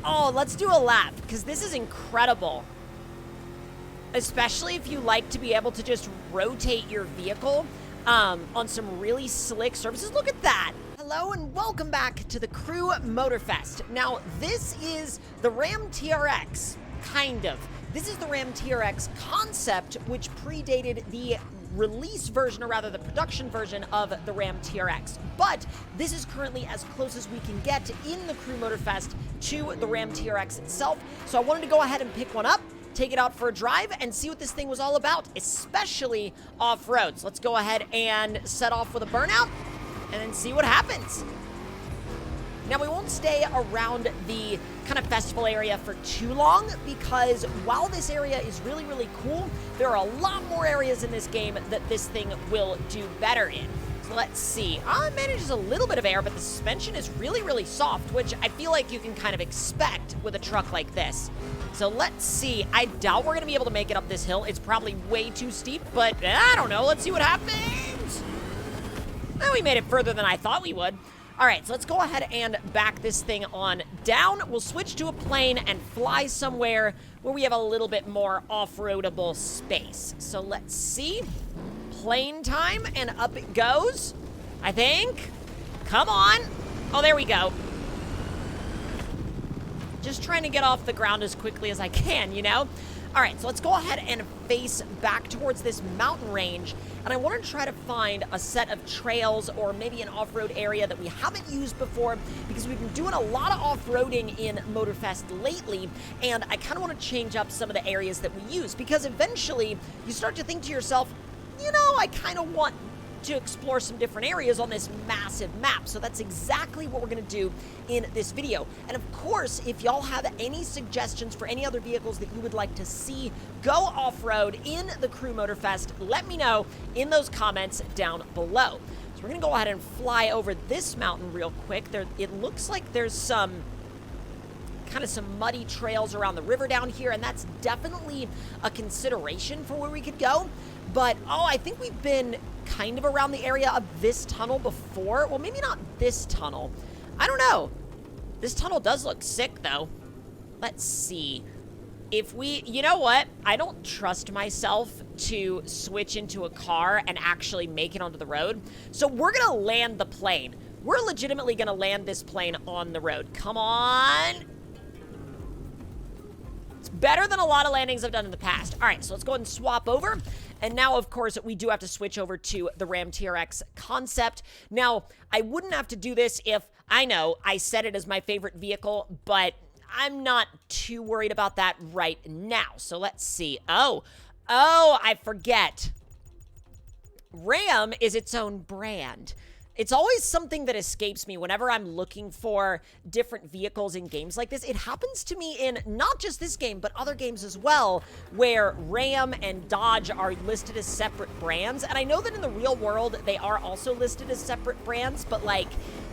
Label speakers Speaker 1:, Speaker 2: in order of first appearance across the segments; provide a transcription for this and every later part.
Speaker 1: Oh, let's do a lap, because this is incredible. Especially if you like to be able to just rotate your vehicle on some really slick surfaces. Look at that. Hello and welcome back to the Crew Motorfest. Now, this is the Ram TRX, kind of. This is the Ram TRX concept, which predated the release version, or rather the production version of the Ram TRX. But this is currently as close as we can get in the Crew Motorfest to the Ram TRX itself. So I wanted to go ahead and pick one up, take it out for a drive, and see what this thing was all about, especially off-road. So let's go ahead and set off with a burnout, and then see what happens. Now, we won't stay around the kind of festival area for too long, because while this area is really, really cool, there are a lot more areas in this game that this thing will do better in. So let's see. It manages a little bit of air, but the suspension is really, really soft, which I feel like you can kind of expect with a truck like this. So let's see. I doubt we're going to be able to make it up this hill. It's probably way too steep, but I don't know. Let's see what happens. Well, we made it further than I thought we would. All right, so let's go ahead and back this thing on down. We'll switch to a plane and fly somewhere where we have a little bit more off-roadable space. So let's see. Plane time, and up it goes, I think. Come on. Oh, there we go. Just trying to get off the ground as quickly as I can, you know? All right, so let's go ahead and face back towards this mountain range, and I want to try to find a set of trails or maybe an off-road area that we haven't used before, because we've been doing a lot of off-roading in Motorfest lately, and I kind of want to change up some of the areas that we use, because eventually you start to think to yourself, you know, I kind of want to explore some different areas on this massive map. So that's exactly what we're going to do in this video. And of course, if y'all have any suggestions for any other vehicles that you would like to see go off-road in the Crew Motorfest, let me know in those comments down below. So we're going to go ahead and fly over this mountain real quick. It looks like there's some muddy trails around the river down here, and that's definitely a consideration for where we could go. But, I think we've been kind of around the area of this tunnel before. Well, maybe not this tunnel. I don't know. This tunnel does look sick, though. Let's see. You know what? I don't trust myself to switch into a car and actually make it onto the road. So we're going to land the plane. We're legitimately going to land this plane on the road. Come on. It's better than a lot of landings I've done in the past. All right, so let's go ahead and swap over. And now, of course, we do have to switch over to the Ram TRX concept. Now, I wouldn't have to do this if, I know, I set it as my favorite vehicle, but I'm not too worried about that right now. So let's see. Oh, I forget. Ram is its own brand. It's always something that escapes me whenever I'm looking for different vehicles in games like this. It happens to me in not just this game, but other games as well, where Ram and Dodge are listed as separate brands. And I know that in the real world, they are also listed as separate brands, but like,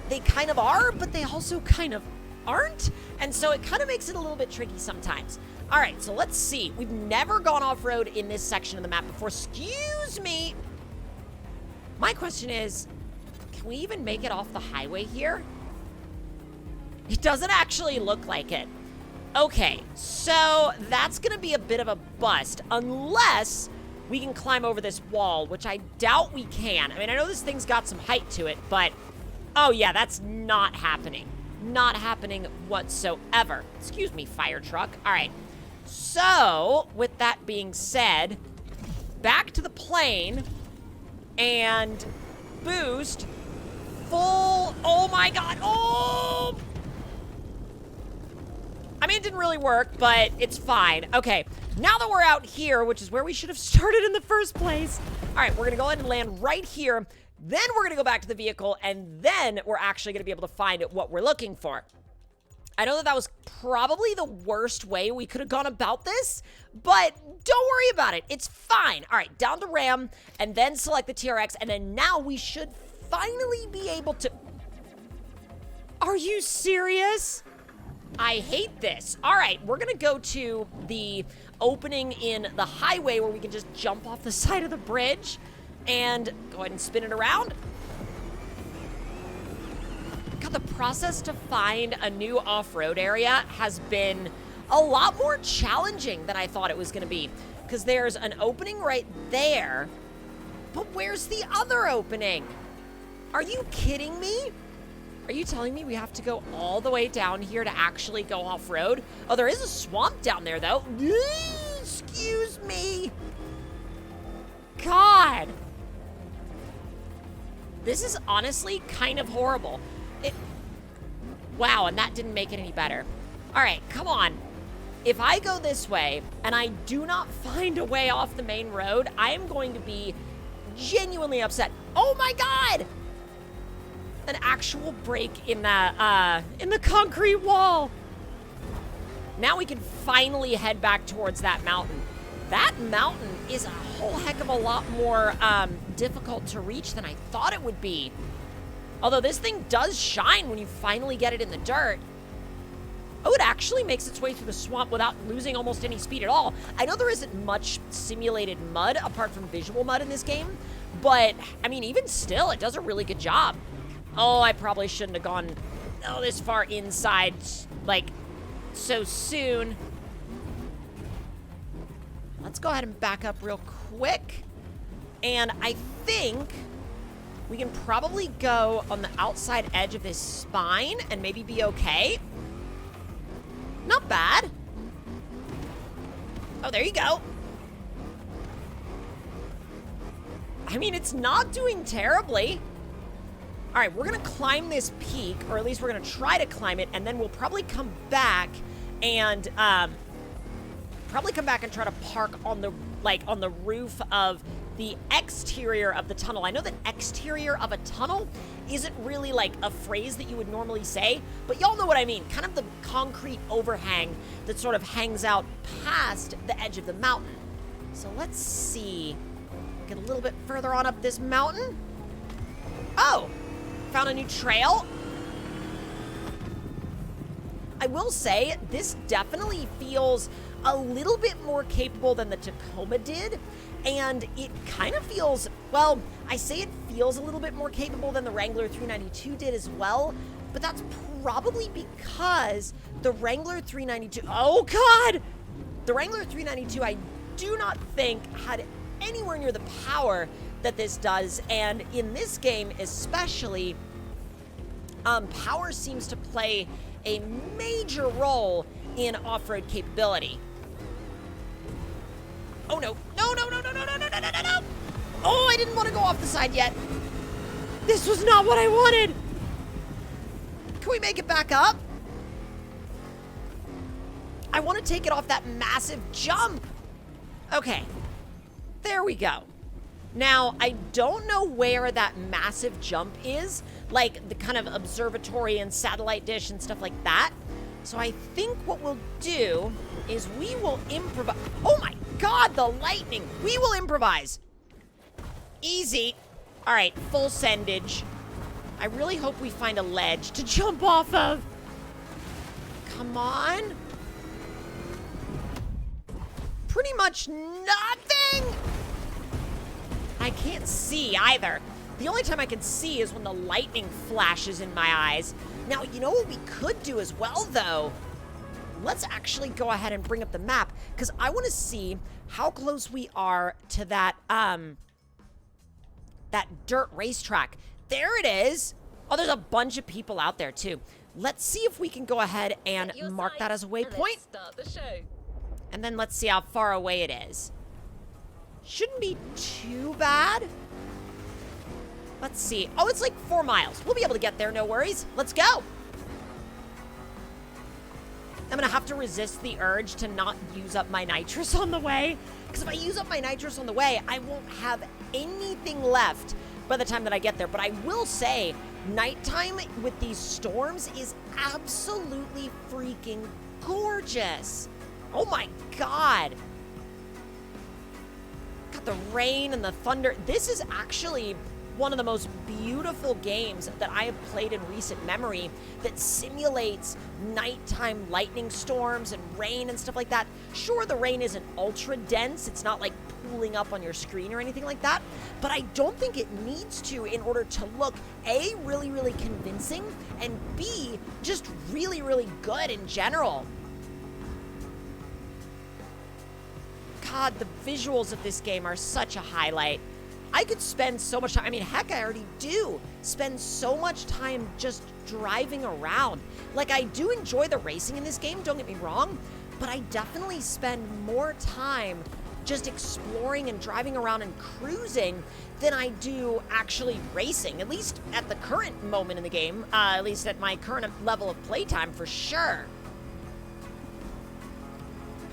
Speaker 1: they kind of are, but they also kind of aren't. And so it kind of makes it a little bit tricky sometimes. All right, so let's see. We've never gone off-road in this section of the map before. Excuse me. My question is, can we even make it off the highway here? It doesn't actually look like it. Okay, so that's gonna be a bit of a bust unless we can climb over this wall, which I doubt we can. I mean, I know this thing's got some height to it, but oh yeah, that's not happening. Not happening whatsoever. Excuse me, fire truck. All right, so with that being said, back to the plane and boost. Full, oh my god, oh! I mean, it didn't really work, but it's fine. Okay, now that we're out here, which is where we should have started in the first place. All right, we're gonna go ahead and land right here. Then we're gonna go back to the vehicle, and then we're actually gonna be able to find what we're looking for. I know that was probably the worst way we could have gone about this, but don't worry about it. It's fine. All right, down to Ram, and then select the TRX, and then now we should finally be able to... Are you serious? I hate this. All right, we're gonna go to the opening in the highway where we can just jump off the side of the bridge and go ahead and spin it around. God, the process to find a new off-road area has been a lot more challenging than I thought it was going to be. Because there's an opening right there, but where's the other opening? Are you kidding me? Are you telling me we have to go all the way down here to actually go off-road? Oh, there is a swamp down there, though. Excuse me. God. This is honestly kind of horrible. Wow, and that didn't make it any better. All right, come on. If I go this way and I do not find a way off the main road, I am going to be genuinely upset. Oh my God! An actual break in the concrete wall. Now we can finally head back towards that mountain. That mountain is a whole heck of a lot more difficult to reach than I thought it would be. Although this thing does shine when you finally get it in the dirt. Oh, it actually makes its way through the swamp without losing almost any speed at all. I know there isn't much simulated mud apart from visual mud in this game, but I mean, even still, it does a really good job. Oh, I probably shouldn't have gone this far inside, like, so soon. Let's go ahead and back up real quick. And I think we can probably go on the outside edge of this spine and maybe be okay. Not bad. Oh, there you go. I mean, it's not doing terribly. All right, we're gonna climb this peak, or at least we're gonna try to climb it, and then we'll probably come back and try to park on the roof of the exterior of the tunnel. I know that exterior of a tunnel isn't really like a phrase that you would normally say, but y'all know what I mean. Kind of the concrete overhang that sort of hangs out past the edge of the mountain. So let's see. Get a little bit further on up this mountain. Oh, found a new trail. I will say this definitely feels a little bit more capable than the Tacoma did, and it kind of feels, well, I say it feels a little bit more capable than the Wrangler 392 did as well, but that's probably because the Wrangler 392, oh God! The Wrangler 392 I do not think had anywhere near the power that this does, and in this game especially, power seems to play a major role in off-road capability. Oh no, no, no, no, no, no, no, no, no, no, no, no! Oh, I didn't want to go off the side yet. This was not what I wanted. Can we make it back up? I want to take it off that massive jump. Okay, there we go. Now, I don't know where that massive jump is, like the kind of observatory and satellite dish and stuff like that. So I think what we'll do is we will improvise. Oh my God, the lightning. We will improvise. Easy. All right, full sendage. I really hope we find a ledge to jump off of. Come on. Pretty much nothing. I can't see either. The only time I can see is when the lightning flashes in my eyes. Now, you know what we could do as well, though? Let's actually go ahead and bring up the map, because I want to see how close we are to that, that dirt racetrack. There it is. Oh, there's a bunch of people out there, too. Let's see if we can go ahead and mark that as a waypoint.
Speaker 2: Start the show.
Speaker 1: And then let's see how far away it is. Shouldn't be too bad. Let's see. Oh, it's like 4 miles. We'll be able to get there, no worries. Let's go. I'm gonna have to resist the urge to not use up my nitrous on the way. Because if I use up my nitrous on the way, I won't have anything left by the time that I get there. But I will say, nighttime with these storms is absolutely freaking gorgeous. Oh my God. Got the rain and the thunder. This is actually one of the most beautiful games that I have played in recent memory that simulates nighttime lightning storms and rain and stuff like that. Sure, the rain isn't ultra dense. It's not like pooling up on your screen or anything like that, but I don't think it needs to in order to look A, really, really convincing, and B, just really, really good in general. God, the visuals of this game are such a highlight. I could spend so much time, I mean, heck, I already do spend so much time just driving around. Like, I do enjoy the racing in this game, don't get me wrong, but I definitely spend more time just exploring and driving around and cruising than I do actually racing, at least at the current moment in the game, at least at my current level of playtime for sure.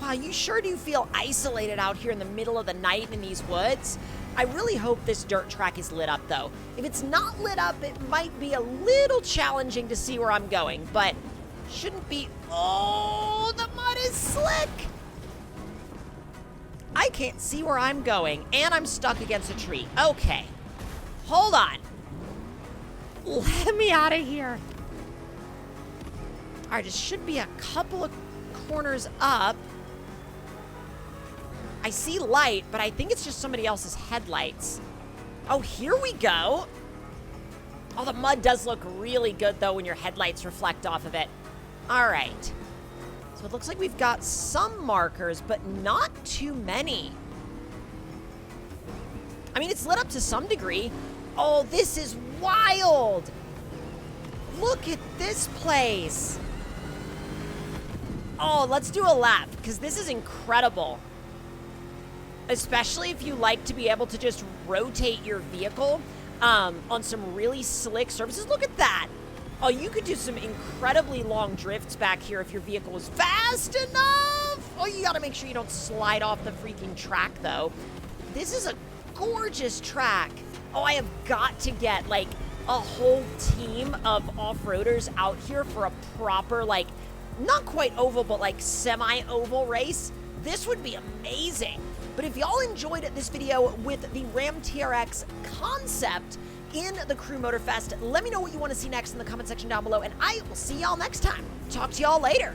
Speaker 1: Wow, you sure do feel isolated out here in the middle of the night in these woods. I really hope this dirt track is lit up, though. If it's not lit up, it might be a little challenging to see where I'm going, but shouldn't be. Oh, the mud is slick. I can't see where I'm going, and I'm stuck against a tree. Okay, hold on. Let me out of here. All right, it should be a couple of corners up. I see light, but I think it's just somebody else's headlights. Oh, here we go. Oh, the mud does look really good, though, when your headlights reflect off of it. All right. So it looks like we've got some markers, but not too many. I mean, it's lit up to some degree. Oh, this is wild. Look at this place. Oh, let's do a lap, because this is incredible. Especially if you like to be able to just rotate your vehicle on some really slick surfaces. Look at that. Oh, you could do some incredibly long drifts back here if your vehicle was fast enough. Oh, you got to make sure you don't slide off the freaking track, though. This is a gorgeous track. Oh, I have got to get, like, a whole team of off-roaders out here for a proper, like, not quite oval, but, like, semi-oval race. This would be amazing. But if y'all enjoyed this video with the Ram TRX concept in the Crew Motorfest, let me know what you want to see next in the comment section down below, and I will see y'all next time. Talk to y'all later.